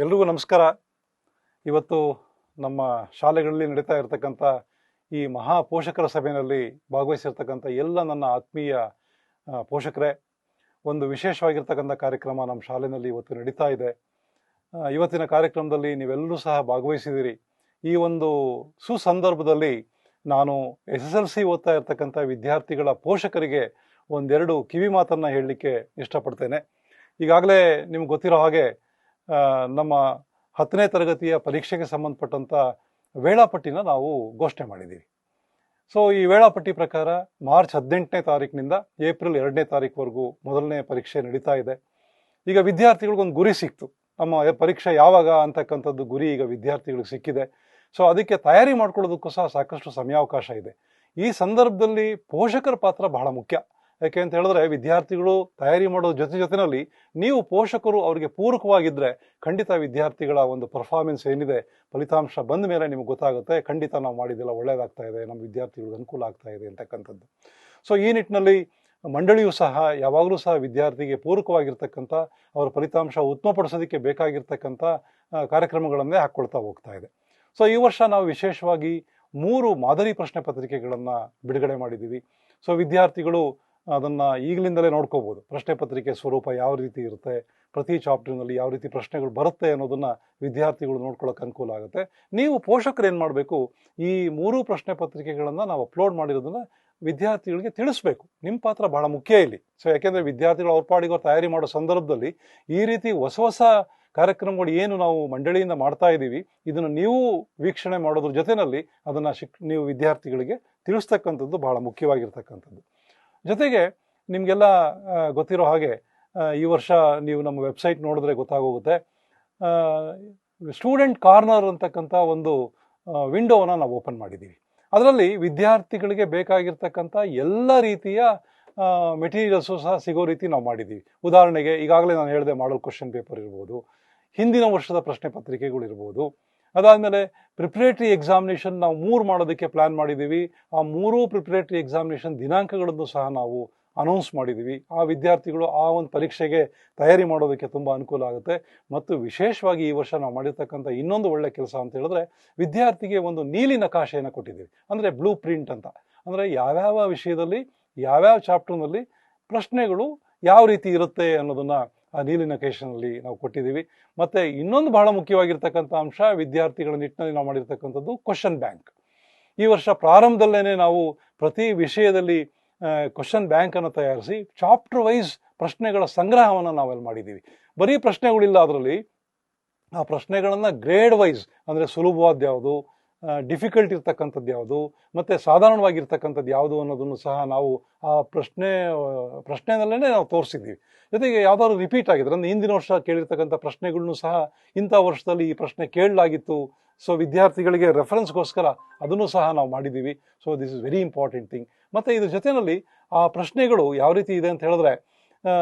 ಎಲ್ರಿಗೂ ನಮಸ್ಕಾರ. ಇವತ್ತು ನಮ್ಮ ಶಾಲೆಗಳಲ್ಲಿ ನಡೀತಾ ಇರತಕ್ಕಂಥ ಈ ಮಹಾ ಪೋಷಕರ ಸಭೆಯಲ್ಲಿ ಭಾಗವಹಿಸಿರ್ತಕ್ಕಂಥ ಎಲ್ಲ ನನ್ನ ಆತ್ಮೀಯ ಪೋಷಕರೇ, ಒಂದು ವಿಶೇಷವಾಗಿರ್ತಕ್ಕಂಥ ಕಾರ್ಯಕ್ರಮ ನಮ್ಮ ಶಾಲೆಯಲ್ಲಿ ಇವತ್ತು ನಡೀತಾ ಇದೆ. ಇವತ್ತಿನ ಕಾರ್ಯಕ್ರಮದಲ್ಲಿ ನೀವೆಲ್ಲರೂ ಸಹ ಭಾಗವಹಿಸಿದ್ದೀರಿ. ಈ ಒಂದು ಸುಸಂದರ್ಭದಲ್ಲಿ ನಾನು SSLC ಓದ್ತಾ ಇರ್ತಕ್ಕಂಥ ವಿದ್ಯಾರ್ಥಿಗಳ ಪೋಷಕರಿಗೆ ಒಂದೆರಡು ಕಿವಿ ಮಾತನ್ನು ಹೇಳಲಿಕ್ಕೆ ಇಷ್ಟಪಡ್ತೇನೆ. ಈಗಾಗಲೇ ನಿಮ್ಗೆ ಗೊತ್ತಿರೋ ಹಾಗೆ ನಮ್ಮ 10ನೇ ತರಗತಿಯ ಪರೀಕ್ಷೆಗೆ ಸಂಬಂಧಪಟ್ಟಂಥ ವೇಳಾಪಟ್ಟಿನ ನಾವು ಘೋಷಣೆ ಮಾಡಿದ್ದೀವಿ. ಸೊ ಈ ವೇಳಾಪಟ್ಟಿ ಪ್ರಕಾರ ಮಾರ್ಚ್ 18ನೇ ತಾರೀಕಿನಿಂದ ಏಪ್ರಿಲ್ 2ನೇ ತಾರೀಕುವರೆಗೂ ಮೊದಲನೇ ಪರೀಕ್ಷೆ ನಡೀತಾ ಇದೆ. ಈಗ ವಿದ್ಯಾರ್ಥಿಗಳಿಗೊಂದು ಗುರಿ ಸಿಕ್ತು, ನಮ್ಮ ಪರೀಕ್ಷೆ ಯಾವಾಗ ಅಂತಕ್ಕಂಥದ್ದು ಗುರಿ ಈಗ ವಿದ್ಯಾರ್ಥಿಗಳಿಗೆ ಸಿಕ್ಕಿದೆ. ಸೊ ಅದಕ್ಕೆ ತಯಾರಿ ಮಾಡ್ಕೊಳ್ಳೋದಕ್ಕೂ ಸಹ ಸಾಕಷ್ಟು ಸಮಯಾವಕಾಶ ಇದೆ. ಈ ಸಂದರ್ಭದಲ್ಲಿ ಪೋಷಕರ ಪಾತ್ರ ಬಹಳ ಮುಖ್ಯ. ಯಾಕೆ ಅಂತ ಹೇಳಿದ್ರೆ, ವಿದ್ಯಾರ್ಥಿಗಳು ತಯಾರಿ ಮಾಡೋ ಜೊತೆನಲ್ಲಿ ನೀವು ಪೋಷಕರು ಅವರಿಗೆ ಪೂರಕವಾಗಿದ್ದರೆ ಖಂಡಿತ ವಿದ್ಯಾರ್ಥಿಗಳ ಒಂದು ಪರ್ಫಾರ್ಮೆನ್ಸ್ ಏನಿದೆ, ಫಲಿತಾಂಶ ಬಂದ ಮೇಲೆ ನಿಮಗೆ ಗೊತ್ತಾಗುತ್ತೆ, ಖಂಡಿತ ನಾವು ಮಾಡಿದ್ದೆಲ್ಲ ಒಳ್ಳೆಯದಾಗ್ತಾ ಇದೆ, ನಮ್ಮ ವಿದ್ಯಾರ್ಥಿಗಳಿಗೆ ಅನುಕೂಲ ಆಗ್ತಾ ಇದೆ ಅಂತಕ್ಕಂಥದ್ದು. ಸೊ ಈ ನಿಟ್ಟಿನಲ್ಲಿ ಮಂಡಳಿಯು ಸಹ ಯಾವಾಗಲೂ ಸಹ ವಿದ್ಯಾರ್ಥಿಗೆ ಪೂರಕವಾಗಿರ್ತಕ್ಕಂಥ ಅವರ ಫಲಿತಾಂಶ ಉತ್ತಮಪಡಿಸೋದಕ್ಕೆ ಬೇಕಾಗಿರ್ತಕ್ಕಂಥ ಕಾರ್ಯಕ್ರಮಗಳನ್ನೇ ಹಾಕ್ಕೊಳ್ತಾ ಹೋಗ್ತಾ ಇದೆ. ಸೊ ಈ ವರ್ಷ ನಾವು ವಿಶೇಷವಾಗಿ 3 ಮಾದರಿ ಪ್ರಶ್ನೆ ಪತ್ರಿಕೆಗಳನ್ನು ಬಿಡುಗಡೆ ಮಾಡಿದ್ದೀವಿ. ಸೊ ವಿದ್ಯಾರ್ಥಿಗಳು ಅದನ್ನು ಈಗಲಿಂದಲೇ ನೋಡ್ಕೋಬೋದು. ಪ್ರಶ್ನೆ ಪತ್ರಿಕೆ ಸ್ವರೂಪ ಯಾವ ರೀತಿ ಇರುತ್ತೆ, ಪ್ರತಿ ಚಾಪ್ಟರ್ನಲ್ಲಿ ಯಾವ ರೀತಿ ಪ್ರಶ್ನೆಗಳು ಬರುತ್ತೆ ಅನ್ನೋದನ್ನು ವಿದ್ಯಾರ್ಥಿಗಳು ನೋಡ್ಕೊಳ್ಳೋಕೆ ಅನುಕೂಲ ಆಗುತ್ತೆ. ನೀವು ಪೋಷಕರು ಏನು ಮಾಡಬೇಕು, ಈ 3 ಪ್ರಶ್ನೆ ಪತ್ರಿಕೆಗಳನ್ನು ನಾವು ಅಪ್ಲೋಡ್ ಮಾಡಿರೋದನ್ನು ವಿದ್ಯಾರ್ಥಿಗಳಿಗೆ ತಿಳಿಸ್ಬೇಕು. ನಿಮ್ಮ ಪಾತ್ರ ಬಹಳ ಮುಖ್ಯ ಇಲ್ಲಿ. ಸೊ ಯಾಕೆಂದರೆ ವಿದ್ಯಾರ್ಥಿಗಳು ಅವ್ರ ಪಾಡಿಗೆ ಅವ್ರು ತಯಾರಿ ಮಾಡೋ ಸಂದರ್ಭದಲ್ಲಿ ಈ ರೀತಿ ಹೊಸ ಕಾರ್ಯಕ್ರಮಗಳು ಏನು ನಾವು ಮಂಡಳಿಯಿಂದ ಮಾಡ್ತಾ ಇದ್ದೀವಿ, ಇದನ್ನು ನೀವು ವೀಕ್ಷಣೆ ಮಾಡೋದ್ರ ಜೊತೆಯಲ್ಲಿ ಅದನ್ನು ನೀವು ವಿದ್ಯಾರ್ಥಿಗಳಿಗೆ ತಿಳಿಸ್ತಕ್ಕಂಥದ್ದು ಬಹಳ ಮುಖ್ಯವಾಗಿರ್ತಕ್ಕಂಥದ್ದು. ಜೊತೆಗೆ ನಿಮಗೆಲ್ಲ ಗೊತ್ತಿರೋ ಹಾಗೆ ಈ ವರ್ಷ ನೀವು ನಮ್ಮ ವೆಬ್ಸೈಟ್ ನೋಡಿದ್ರೆ ಗೊತ್ತಾಗೋಗುತ್ತೆ, ಸ್ಟೂಡೆಂಟ್ ಕಾರ್ನರ್ ಅಂತಕ್ಕಂಥ ಒಂದು ವಿಂಡೋವನ್ನು ನಾವು ಓಪನ್ ಮಾಡಿದ್ದೀವಿ. ಅದರಲ್ಲಿ ವಿದ್ಯಾರ್ಥಿಗಳಿಗೆ ಬೇಕಾಗಿರ್ತಕ್ಕಂಥ ಎಲ್ಲ ರೀತಿಯ ಮೆಟೀರಿಯಲ್ಸು ಸಹ ಸಿಗೋ ರೀತಿ ನಾವು ಮಾಡಿದ್ದೀವಿ. ಉದಾಹರಣೆಗೆ ಈಗಾಗಲೇ ನಾನು ಹೇಳಿದೆ, ಮಾಡಲ್ ಕ್ವಶನ್ ಪೇಪರ್ ಇರ್ಬೋದು, ಹಿಂದಿನ ವರ್ಷದ ಪ್ರಶ್ನೆ ಪತ್ರಿಕೆಗಳಿರ್ಬೋದು, ಅದಾದಮೇಲೆ ಪ್ರಿಪ್ರೇಟರಿ ಎಕ್ಸಾಮಿನೇಷನ್ ನಾವು 3 ಮಾಡೋದಕ್ಕೆ ಪ್ಲ್ಯಾನ್ ಮಾಡಿದ್ದೀವಿ. ಆ 3 ಪ್ರಿಪ್ರೇಟರಿ ಎಕ್ಸಾಮಿನೇಷನ್ ದಿನಾಂಕಗಳನ್ನು ಸಹ ನಾವು ಅನೌನ್ಸ್ ಮಾಡಿದ್ದೀವಿ. ಆ ವಿದ್ಯಾರ್ಥಿಗಳು ಆ ಒಂದು ಪರೀಕ್ಷೆಗೆ ತಯಾರಿ ಮಾಡೋದಕ್ಕೆ ತುಂಬ ಅನುಕೂಲ ಆಗುತ್ತೆ. ಮತ್ತು ವಿಶೇಷವಾಗಿ ಈ ವರ್ಷ ನಾವು ಮಾಡಿರ್ತಕ್ಕಂಥ ಇನ್ನೊಂದು ಒಳ್ಳೆ ಕೆಲಸ ಅಂತ ಹೇಳಿದ್ರೆ, ವಿದ್ಯಾರ್ಥಿಗೆ ಒಂದು ನೀಲಿ ನಕಾಶೆಯನ್ನು ಕೊಟ್ಟಿದ್ದೀವಿ, ಅಂದರೆ ಬ್ಲೂ ಪ್ರಿಂಟ್ ಅಂತ. ಅಂದರೆ ಯಾವ್ಯಾವ ವಿಷಯದಲ್ಲಿ ಯಾವ್ಯಾವ ಚಾಪ್ಟರ್ನಲ್ಲಿ ಪ್ರಶ್ನೆಗಳು ಯಾವ ರೀತಿ ಇರುತ್ತೆ ಅನ್ನೋದನ್ನು ಆ ನೀಲಿ ನಕಾಶೆನಲ್ಲಿ ನಾವು ಕೊಟ್ಟಿದ್ದೀವಿ. ಮತ್ತು ಇನ್ನೊಂದು ಬಹಳ ಮುಖ್ಯವಾಗಿರ್ತಕ್ಕಂಥ ಅಂಶ, ವಿದ್ಯಾರ್ಥಿಗಳ ನಿಟ್ಟಿನಲ್ಲಿ ನಾವು ಮಾಡಿರ್ತಕ್ಕಂಥದ್ದು ಕ್ವಶನ್ ಬ್ಯಾಂಕ್. ಈ ವರ್ಷ ಪ್ರಾರಂಭದಲ್ಲೇ ನಾವು ಪ್ರತಿ ವಿಷಯದಲ್ಲಿ ಕ್ವಶನ್ ಬ್ಯಾಂಕನ್ನು ತಯಾರಿಸಿ ಚಾಪ್ಟರ್ ವೈಸ್ ಪ್ರಶ್ನೆಗಳ ಸಂಗ್ರಹವನ್ನು ನಾವೆಲ್ಲಿ ಮಾಡಿದ್ದೀವಿ. ಬರೀ ಪ್ರಶ್ನೆಗಳಿಲ್ಲ, ಅದರಲ್ಲಿ ಆ ಪ್ರಶ್ನೆಗಳನ್ನು ಗ್ರೇಡ್ ವೈಸ್, ಅಂದರೆ ಸುಲಭವಾದ ಯಾವುದು, ಡಿಫಿಕಲ್ಟ್ ಇರ್ತಕ್ಕಂಥದ್ದು ಯಾವುದು, ಮತ್ತು ಸಾಧಾರಣವಾಗಿರ್ತಕ್ಕಂಥದ್ದು ಯಾವುದು ಅನ್ನೋದನ್ನು ಸಹ ನಾವು ಆ ಪ್ರಶ್ನೆಯಲ್ಲೇ ನಾವು ತೋರಿಸಿದ್ದೀವಿ. ಜೊತೆಗೆ ಯಾವುದಾದ್ರು ರಿಪೀಟ್ ಆಗಿದ್ರೆ, ಅಂದರೆ ಹಿಂದಿನ ವರ್ಷ ಕೇಳಿರ್ತಕ್ಕಂಥ ಪ್ರಶ್ನೆಗಳನ್ನು ಸಹ ಇಂಥ ವರ್ಷದಲ್ಲಿ ಈ ಪ್ರಶ್ನೆ ಕೇಳಲಾಗಿತ್ತು, ಸೊ ವಿದ್ಯಾರ್ಥಿಗಳಿಗೆ ರೆಫರೆನ್ಸ್ಗೋಸ್ಕರ ಅದನ್ನು ಸಹ ನಾವು ಮಾಡಿದ್ದೀವಿ. So this is very important thing. ಮತ್ತು ಇದ್ರ ಜೊತೆಯಲ್ಲಿ ಆ ಪ್ರಶ್ನೆಗಳು ಯಾವ ರೀತಿ ಇದೆ ಅಂತ ಹೇಳಿದ್ರೆ,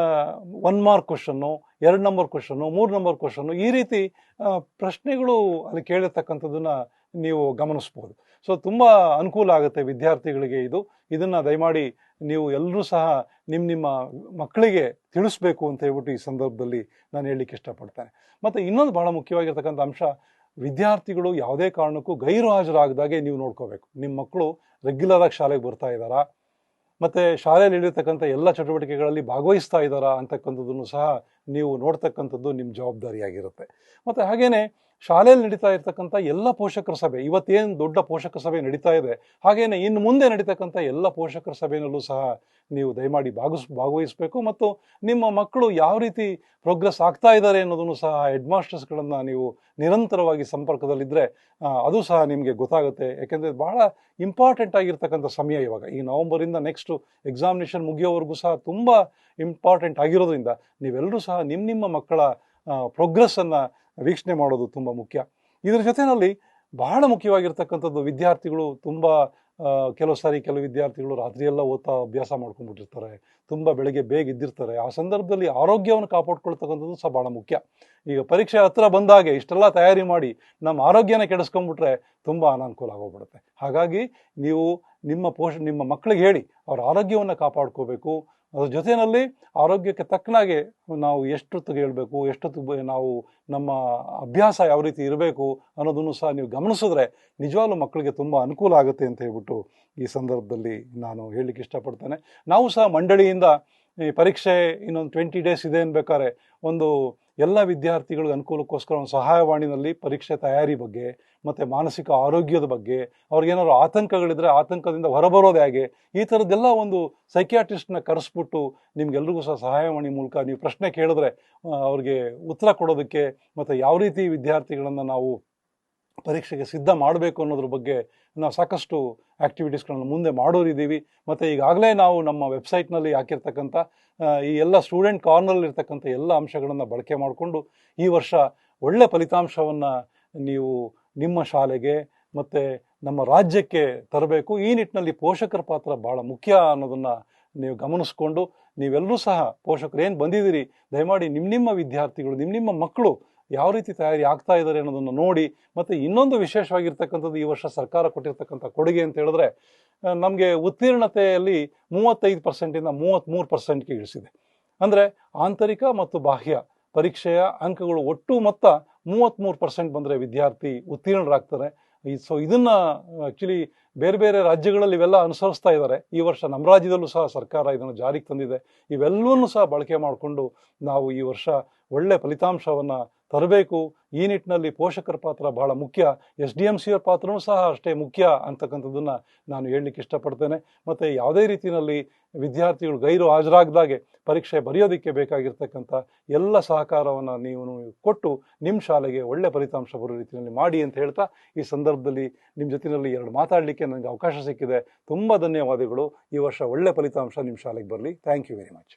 1 mark question, 2 number question, 3 number question, ಈ ರೀತಿ ಪ್ರಶ್ನೆಗಳು ಅಲ್ಲಿ ಕೇಳಿರ್ತಕ್ಕಂಥದ್ದನ್ನು ನೀವು ಗಮನಿಸ್ಬೋದು. ಸೊ ತುಂಬ ಅನುಕೂಲ ಆಗುತ್ತೆ ವಿದ್ಯಾರ್ಥಿಗಳಿಗೆ ಇದನ್ನು ದಯಮಾಡಿ ನೀವು ಎಲ್ಲರೂ ಸಹ ನಿಮ್ಮ ಮಕ್ಕಳಿಗೆ ತಿಳಿಸ್ಬೇಕು ಅಂತ ಹೇಳ್ಬಿಟ್ಟು ಈ ಸಂದರ್ಭದಲ್ಲಿ ನಾನು ಹೇಳಲಿಕ್ಕೆ ಇಷ್ಟಪಡ್ತೇನೆ. ಮತ್ತು ಇನ್ನೊಂದು ಬಹಳ ಮುಖ್ಯವಾಗಿರ್ತಕ್ಕಂಥ ಅಂಶ, ವಿದ್ಯಾರ್ಥಿಗಳು ಯಾವುದೇ ಕಾರಣಕ್ಕೂ ಗೈರು ಹಾಜರಾಗದಾಗೆ ನೀವು ನೋಡ್ಕೋಬೇಕು. ನಿಮ್ಮ ಮಕ್ಕಳು ರೆಗ್ಯುಲರಾಗಿ ಶಾಲೆಗೆ ಬರ್ತಾ ಇದ್ದಾರಾ, ಮತ್ತು ಶಾಲೆಯಲ್ಲಿ ಇಳಿರ್ತಕ್ಕಂಥ ಎಲ್ಲ ಚಟುವಟಿಕೆಗಳಲ್ಲಿ ಭಾಗವಹಿಸ್ತಾ ಇದ್ದಾರಾ ಅಂತಕ್ಕಂಥದ್ದನ್ನು ಸಹ ನೀವು ನೋಡ್ತಕ್ಕಂಥದ್ದು ನಿಮ್ಮ ಜವಾಬ್ದಾರಿಯಾಗಿರುತ್ತೆ. ಮತ್ತು ಹಾಗೆಯೇ ಶಾಲೆಯಲ್ಲಿ ನಡೀತಾ ಇರ್ತಕ್ಕಂಥ ಎಲ್ಲ ಪೋಷಕರ ಸಭೆ, ಇವತ್ತೇನು ದೊಡ್ಡ ಪೋಷಕರ ಸಭೆ ನಡೀತಾ ಇದೆ, ಹಾಗೆಯೇ ಇನ್ನು ಮುಂದೆ ನಡೀತಕ್ಕಂಥ ಎಲ್ಲ ಪೋಷಕರ ಸಭೆಯಲ್ಲೂ ಸಹ ನೀವು ದಯಮಾಡಿ ಭಾಗವಹಿಸಬೇಕು. ಮತ್ತು ನಿಮ್ಮ ಮಕ್ಕಳು ಯಾವ ರೀತಿ ಪ್ರೋಗ್ರೆಸ್ ಆಗ್ತಾ ಇದ್ದಾರೆ ಅನ್ನೋದನ್ನು ಸಹ ಹೆಡ್ ಮಾಸ್ಟರ್ಸ್ಗಳನ್ನು ನೀವು ನಿರಂತರವಾಗಿ ಸಂಪರ್ಕದಲ್ಲಿದ್ದರೆ ಅದು ಸಹ ನಿಮಗೆ ಗೊತ್ತಾಗುತ್ತೆ. ಯಾಕೆಂದರೆ ಬಹಳ ಇಂಪಾರ್ಟೆಂಟ್ ಆಗಿರ್ತಕ್ಕಂಥ ಸಮಯ ಇವಾಗ, ಈ ನವಂಬರಿಂದ ನೆಕ್ಸ್ಟು ಎಕ್ಸಾಮಿನೇಷನ್ ಮುಗಿಯೋವರೆಗೂ ಸಹ ತುಂಬ ಇಂಪಾರ್ಟೆಂಟ್ ಆಗಿರೋದ್ರಿಂದ ನೀವೆಲ್ಲರೂ ಸಹ ನಿಮ್ಮ ಮಕ್ಕಳ ಪ್ರೋಗ್ರೆಸ್ಸನ್ನು ವೀಕ್ಷಣೆ ಮಾಡೋದು ತುಂಬ ಮುಖ್ಯ. ಇದರ ಜೊತೆಯಲ್ಲಿ ಬಹಳ ಮುಖ್ಯವಾಗಿರ್ತಕ್ಕಂಥದ್ದು, ವಿದ್ಯಾರ್ಥಿಗಳು ತುಂಬ ಕೆಲವು ವಿದ್ಯಾರ್ಥಿಗಳು ರಾತ್ರಿಯೆಲ್ಲ ಓದ್ತಾ ಅಭ್ಯಾಸ ಮಾಡ್ಕೊಂಡ್ಬಿಟ್ಟಿರ್ತಾರೆ, ತುಂಬ ಬೆಳಗ್ಗೆ ಬೇಗ ಇದ್ದಿರ್ತಾರೆ. ಆ ಸಂದರ್ಭದಲ್ಲಿ ಆರೋಗ್ಯವನ್ನು ಕಾಪಾಡ್ಕೊಳ್ತಕ್ಕಂಥದ್ದು ಸಹ ಭಾಳ ಮುಖ್ಯ. ಈಗ ಪರೀಕ್ಷೆ ಹತ್ರ ಬಂದಾಗೆ ಇಷ್ಟೆಲ್ಲ ತಯಾರಿ ಮಾಡಿ ನಮ್ಮ ಆರೋಗ್ಯನ ಕೆಡಿಸ್ಕೊಂಡ್ಬಿಟ್ರೆ ತುಂಬ ಅನಾನುಕೂಲ ಆಗೋಗ್ಬಿಡುತ್ತೆ. ಹಾಗಾಗಿ ನೀವು ನಿಮ್ಮ ಮಕ್ಕಳಿಗೆ ಹೇಳಿ ಅವ್ರ ಆರೋಗ್ಯವನ್ನು ಕಾಪಾಡ್ಕೋಬೇಕು, ಅದ್ರ ಜೊತೆಯಲ್ಲಿ ಆರೋಗ್ಯಕ್ಕೆ ತಕ್ಕನಾಗೆ ನಾವು ಎಷ್ಟೊತ್ತಿಗೆ ಹೇಳ್ಬೇಕು, ಎಷ್ಟೊತ್ತಿಗೆ ನಾವು ನಮ್ಮ ಅಭ್ಯಾಸ ಯಾವ ರೀತಿ ಇರಬೇಕು ಅನ್ನೋದನ್ನು ಸಹ ನೀವು ಗಮನಿಸಿದ್ರೆ ನಿಜವಾಗ್ಲೂ ಮಕ್ಕಳಿಗೆ ತುಂಬ ಅನುಕೂಲ ಆಗುತ್ತೆ ಅಂತ ಹೇಳ್ಬಿಟ್ಟು ಈ ಸಂದರ್ಭದಲ್ಲಿ ನಾನು ಹೇಳಲಿಕ್ಕೆ ಇಷ್ಟಪಡ್ತೇನೆ. ನಾವು ಸಹ ಮಂಡಳಿಯಿಂದ ಈ ಪರೀಕ್ಷೆ ಇನ್ನೊಂದು 20 ಡೇಸ್ ಇದೆ ಅನ್ಬೇಕಾದ್ರೆ ಒಂದು ಎಲ್ಲ ವಿದ್ಯಾರ್ಥಿಗಳಿಗೆ ಅನುಕೂಲಕ್ಕೋಸ್ಕರ ಒಂದು ಸಹಾಯವಾಣಿನಲ್ಲಿ ಪರೀಕ್ಷೆ ತಯಾರಿ ಬಗ್ಗೆ ಮತ್ತು ಮಾನಸಿಕ ಆರೋಗ್ಯದ ಬಗ್ಗೆ, ಅವ್ರಿಗೇನಾದ್ರು ಆತಂಕಗಳಿದ್ರೆ ಆತಂಕದಿಂದ ಹೊರಬರೋದು ಹೇಗೆ, ಈ ಥರದ್ದೆಲ್ಲ ಒಂದು ಸೈಕಿಯಾಟ್ರಿಸ್ಟ್ನ ಕರೆಸ್ಬಿಟ್ಟು ನಿಮ್ಗೆಲ್ರಿಗೂ ಸಹ ಸಹಾಯವಾಣಿ ಮೂಲಕ ನೀವು ಪ್ರಶ್ನೆ ಕೇಳಿದ್ರೆ ಅವ್ರಿಗೆ ಉತ್ತರ ಕೊಡೋದಕ್ಕೆ ಮತ್ತು ಯಾವ ರೀತಿ ವಿದ್ಯಾರ್ಥಿಗಳನ್ನು ನಾವು ಪರೀಕ್ಷೆಗೆ ಸಿದ್ಧ ಮಾಡಬೇಕು ಅನ್ನೋದ್ರ ಬಗ್ಗೆ ನಾವು ಸಾಕಷ್ಟು ಆ್ಯಕ್ಟಿವಿಟೀಸ್ಗಳನ್ನು ಮುಂದೆ ಮಾಡೋರಿದ್ದೀವಿ. ಮತ್ತು ಈಗಾಗಲೇ ನಾವು ನಮ್ಮ ವೆಬ್ಸೈಟ್ನಲ್ಲಿ ಹಾಕಿರ್ತಕ್ಕಂಥ ಈ ಎಲ್ಲ ಸ್ಟೂಡೆಂಟ್ ಕಾರ್ನಲ್ಲಿರ್ತಕ್ಕಂಥ ಎಲ್ಲ ಅಂಶಗಳನ್ನು ಬಳಕೆ ಮಾಡಿಕೊಂಡು ಈ ವರ್ಷ ಒಳ್ಳೆ ಫಲಿತಾಂಶವನ್ನು ನೀವು ನಿಮ್ಮ ಶಾಲೆಗೆ ಮತ್ತು ನಮ್ಮ ರಾಜ್ಯಕ್ಕೆ ತರಬೇಕು. ಈ ನಿಟ್ಟಿನಲ್ಲಿ ಪೋಷಕರ ಪಾತ್ರ ಭಾಳ ಮುಖ್ಯ ಅನ್ನೋದನ್ನು ನೀವು ಗಮನಿಸ್ಕೊಂಡು ನೀವೆಲ್ಲರೂ ಸಹ ಪೋಷಕರು ಏನು ಬಂದಿದ್ದೀರಿ, ದಯಮಾಡಿ ನಿಮ್ಮ ವಿದ್ಯಾರ್ಥಿಗಳು ನಿಮ್ಮ ಮಕ್ಕಳು ಯಾವ ರೀತಿ ತಯಾರಿ ಆಗ್ತಾ ಇದ್ದಾರೆ ಅನ್ನೋದನ್ನು ನೋಡಿ. ಮತ್ತು ಇನ್ನೊಂದು ವಿಶೇಷವಾಗಿರ್ತಕ್ಕಂಥದ್ದು ಈ ವರ್ಷ ಸರ್ಕಾರ ಕೊಟ್ಟಿರ್ತಕ್ಕಂಥ ಕೊಡುಗೆ ಅಂತ ಹೇಳಿದ್ರೆ ನಮಗೆ ಉತ್ತೀರ್ಣತೆಯಲ್ಲಿ 35%ಇಂದ 33%ಗೆ ಇಳಿಸಿದೆ. ಅಂದರೆ ಆಂತರಿಕ ಮತ್ತು ಬಾಹ್ಯ ಪರೀಕ್ಷೆಯ ಅಂಕಗಳು ಒಟ್ಟು ಮೊತ್ತ 33% ಬಂದರೆ ವಿದ್ಯಾರ್ಥಿ ಉತ್ತೀರ್ಣರಾಗ್ತಾರೆ. ಸೊ ಇದನ್ನು ಆ್ಯಕ್ಚುಲಿ ಬೇರೆ ಬೇರೆ ರಾಜ್ಯಗಳಲ್ಲಿ ಇವೆಲ್ಲ ಅನುಸರಿಸ್ತಾ ಇದ್ದಾರೆ. ಈ ವರ್ಷ ನಮ್ಮ ರಾಜ್ಯದಲ್ಲೂ ಸಹ ಸರ್ಕಾರ ಇದನ್ನು ಜಾರಿಗೆ ತಂದಿದೆ. ಇವೆಲ್ಲವನ್ನೂ ಸಹ ಬಳಕೆ ಮಾಡಿಕೊಂಡು ನಾವು ಈ ವರ್ಷ ಒಳ್ಳೆ ಫಲಿತಾಂಶವನ್ನು ತರಬೇಕು. ಈ ನಿಟ್ಟಿನಲ್ಲಿ ಪೋಷಕರ ಪಾತ್ರ ಬಹಳ ಮುಖ್ಯ, SDMC ಪಾತ್ರವೂ ಸಹ ಅಷ್ಟೇ ಮುಖ್ಯ ಅಂತಕ್ಕಂಥದ್ದನ್ನು ನಾನು ಹೇಳಲಿಕ್ಕೆ ಇಷ್ಟಪಡ್ತೇನೆ. ಮತ್ತು ಯಾವುದೇ ರೀತಿಯಲ್ಲಿ ವಿದ್ಯಾರ್ಥಿಗಳು ಗೈರು ಹಾಜರಾಗದಾಗೆ ಪರೀಕ್ಷೆ ಬರೆಯೋದಕ್ಕೆ ಬೇಕಾಗಿರ್ತಕ್ಕಂಥ ಎಲ್ಲ ಸಹಕಾರವನ್ನು ನೀವು ಕೊಟ್ಟು ನಿಮ್ಮ ಶಾಲೆಗೆ ಒಳ್ಳೆ ಫಲಿತಾಂಶ ಬರೋ ರೀತಿಯಲ್ಲಿ ಮಾಡಿ ಅಂತ ಹೇಳ್ತಾ ಈ ಸಂದರ್ಭದಲ್ಲಿ ನಿಮ್ಮ ಜೊತೆಯಲ್ಲಿ 2 ಮಾತಾಡಲಿಕ್ಕೆ ನನಗೆ ಅವಕಾಶ ಸಿಕ್ಕಿದೆ. ತುಂಬ ಧನ್ಯವಾದಗಳು. ಈ ವರ್ಷ ಒಳ್ಳೆ ಫಲಿತಾಂಶ ನಿಮ್ಮ ಶಾಲೆಗೆ ಬರಲಿ. Thank you very much.